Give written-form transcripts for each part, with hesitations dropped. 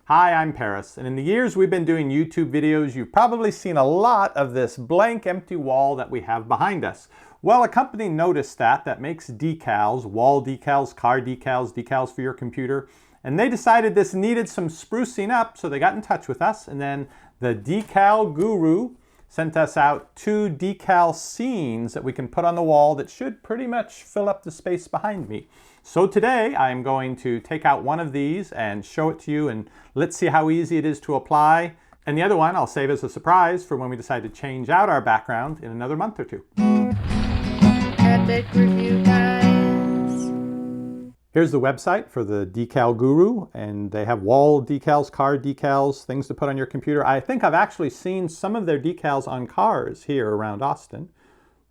Hi, I'm Paris, and in the years we've been doing YouTube videos, you've probably seen a lot of this blank, empty wall that we have behind us. Well, a company noticed that makes decals, wall decals, car decals, decals for your computer, and they decided this needed some sprucing up, so they got in touch with us, and then the decal guru sent us out 2 decal scenes that we can put on the wall that should pretty much fill up the space behind me. So today I'm going to take out one of these and show it to you, and let's see how easy it is to apply. And the other one I'll save as a surprise for when we decide to change out our background in another month or two. EpicReviewGuys. Here's the website for the Decal Guru, and they have wall decals, car decals, things to put on your computer. I think I've actually seen some of their decals on cars here around Austin.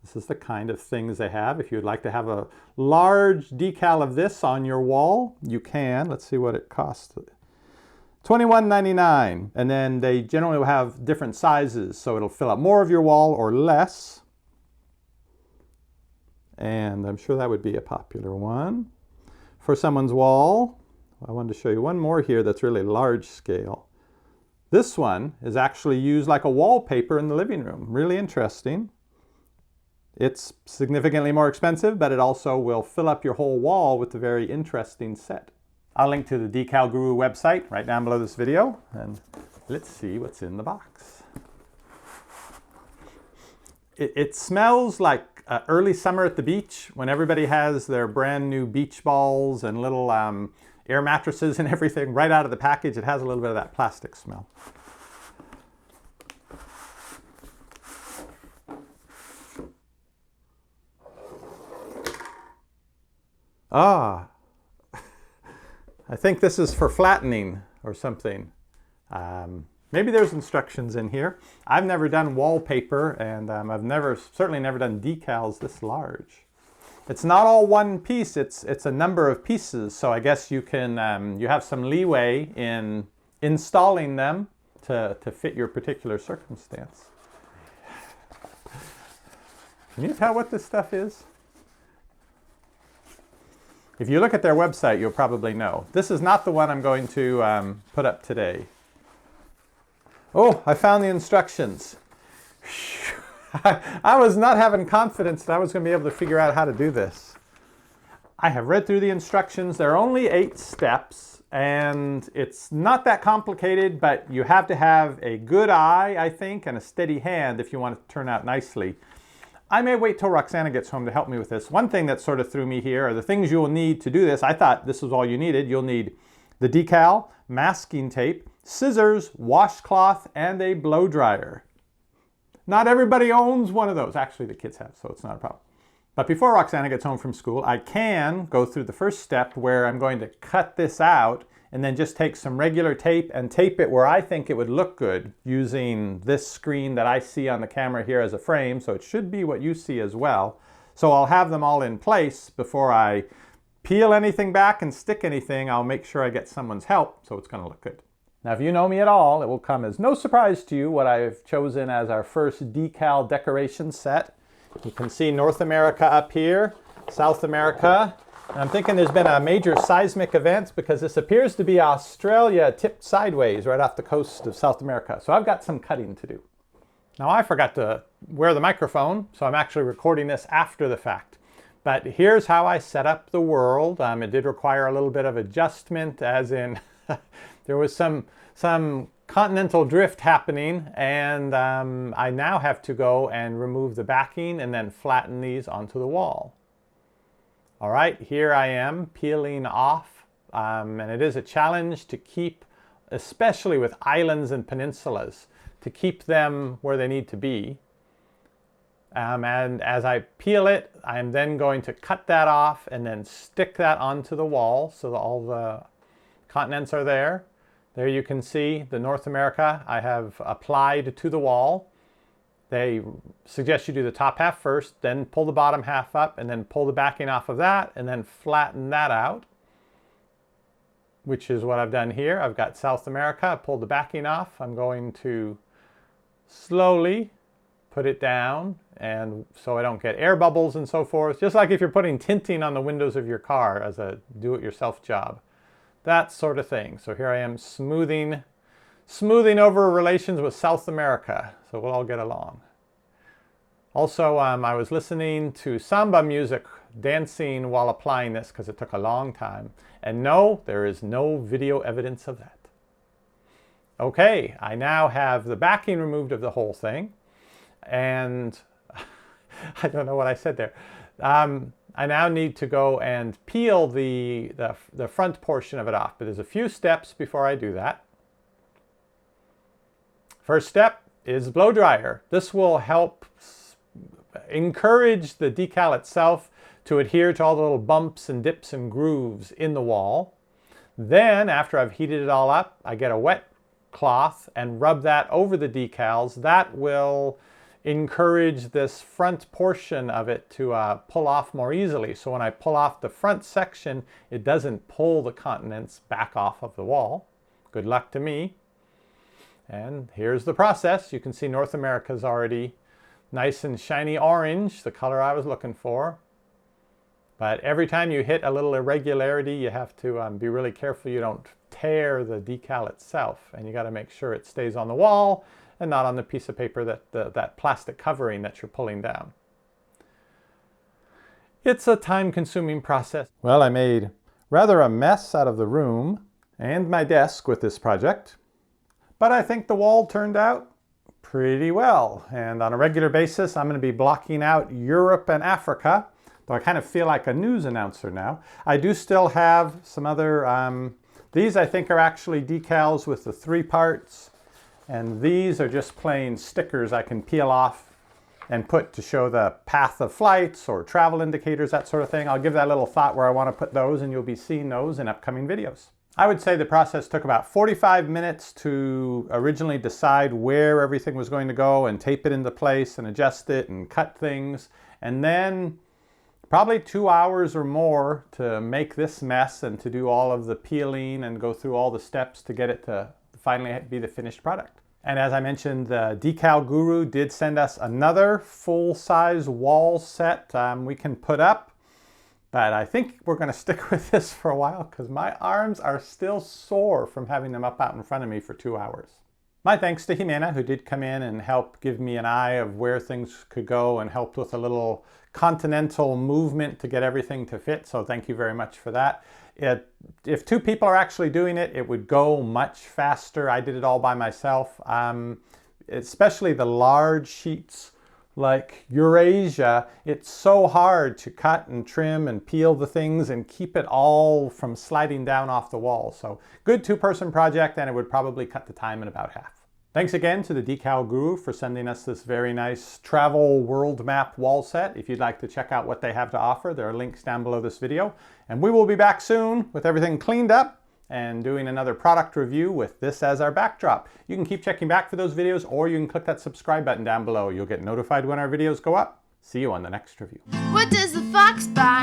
This is the kind of things they have. If you'd like to have a large decal of this on your wall, you can. Let's see what it costs. $21.99. And then they generally will have different sizes, so it'll fill up more of your wall or less. And I'm sure that would be a popular one for someone's wall. I wanted to show you one more here that's really large scale. This one is actually used like a wallpaper in the living room. Really interesting. It's significantly more expensive, but it also will fill up your whole wall with a very interesting set. I'll link to the Decal Guru website right down below this video, and let's see what's in the box. It smells like early summer at the beach when everybody has their brand new beach balls and little air mattresses and everything right out of the package. It has a little bit of that plastic smell. Ah, I think this is for flattening or something. Maybe there's instructions in here. I've never done wallpaper, and I've certainly never done decals this large. It's not all one piece, it's a number of pieces, so I guess you can, you have some leeway in installing them to fit your particular circumstance. Can you tell what this stuff is? If you look at their website, you'll probably know. This is not the one I'm going to put up today. Oh, I found the instructions. I was not having confidence that I was going to be able to figure out how to do this. I have read through the instructions. There are only 8 steps, and it's not that complicated, but you have to have a good eye, I think, and a steady hand if you want it to turn out nicely. I may wait till Roxana gets home to help me with this. One thing that sort of threw me here are the things you'll need to do this. I thought this was all you needed. You'll need the decal, masking tape, scissors, washcloth, and a blow dryer. Not everybody owns one of those. Actually, the kids have, so it's not a problem. But before Roxana gets home from school, I can go through the first step where I'm going to cut this out and then just take some regular tape and tape it where I think it would look good using this screen that I see on the camera here as a frame, so it should be what you see as well. So I'll have them all in place before I peel anything back and stick anything. I'll make sure I get someone's help, so it's going to look good. Now, if you know me at all, it will come as no surprise to you what I've chosen as our first decal decoration set. You can see North America up here, South America. And I'm thinking there's been a major seismic event because this appears to be Australia tipped sideways right off the coast of South America. So I've got some cutting to do. Now, I forgot to wear the microphone, so I'm actually recording this after the fact. But here's how I set up the world. It did require a little bit of adjustment, as in there was some continental drift happening, and I now have to go and remove the backing and then flatten these onto the wall. All right, here I am peeling off, and it is a challenge to keep, especially with islands and peninsulas, to keep them where they need to be. And as I peel it, I'm then going to cut that off and then stick that onto the wall so that all the continents are there. There you can see the North America I have applied to the wall. They suggest you do the top half first, then pull the bottom half up, and then pull the backing off of that, and then flatten that out, which is what I've done here. I've got South America. I pulled the backing off. I'm going to slowly put it down, and so I don't get air bubbles and so forth, just like if you're putting tinting on the windows of your car as a do-it-yourself job. that sort of thing. So here I am smoothing over relations with South America, so we'll all get along. Also, I was listening to samba music, dancing while applying this because it took a long time. And no, there is no video evidence of that. Okay, I now have the backing removed of the whole thing. And I don't know what I said there. I now need to go and peel the front portion of it off. But there's a few steps before I do that. First step is blow dryer. This will help encourage the decal itself to adhere to all the little bumps and dips and grooves in the wall. Then, after I've heated it all up, I get a wet cloth and rub that over the decals. That will encourage this front portion of it to pull off more easily. So when I pull off the front section, it doesn't pull the continents back off of the wall. Good luck to me. And here's the process. You can see North America's already nice and shiny orange, the color I was looking for. But every time you hit a little irregularity, you have to be really careful you don't tear the decal itself. And you got to make sure it stays on the wall and not on the piece of paper, that plastic covering that you're pulling down. It's a time-consuming process. Well, I made rather a mess out of the room and my desk with this project. But I think the wall turned out pretty well. And on a regular basis, I'm going to be blocking out Europe and Africa. Though I kind of feel like a news announcer now. I do still have some other, these I think are actually decals with the 3 parts. And these are just plain stickers I can peel off and put to show the path of flights or travel indicators, that sort of thing. I'll give that a little thought where I want to put those, and you'll be seeing those in upcoming videos. I would say the process took about 45 minutes to originally decide where everything was going to go and tape it into place and adjust it and cut things. And then probably 2 hours or more to make this mess and to do all of the peeling and go through all the steps to get it to finally be the finished product. And as I mentioned, the Decal Guru did send us another full-size wall set we can put up. But I think we're going to stick with this for a while because my arms are still sore from having them up out in front of me for 2 hours. My thanks to Jimena, who did come in and help give me an eye of where things could go and helped with a little continental movement to get everything to fit. So thank you very much for that. If 2 people are actually doing it, it would go much faster. I did it all by myself, especially the large sheets like Eurasia. It's so hard to cut and trim and peel the things and keep it all from sliding down off the wall. So good 2-person project, and it would probably cut the time in about half. Thanks again to the Decal Guru for sending us this very nice travel world map wall set. If you'd like to check out what they have to offer, there are links down below this video. And we will be back soon with everything cleaned up and doing another product review with this as our backdrop. You can keep checking back for those videos, or you can click that subscribe button down below. You'll get notified when our videos go up. See you on the next review. What does the fox buy?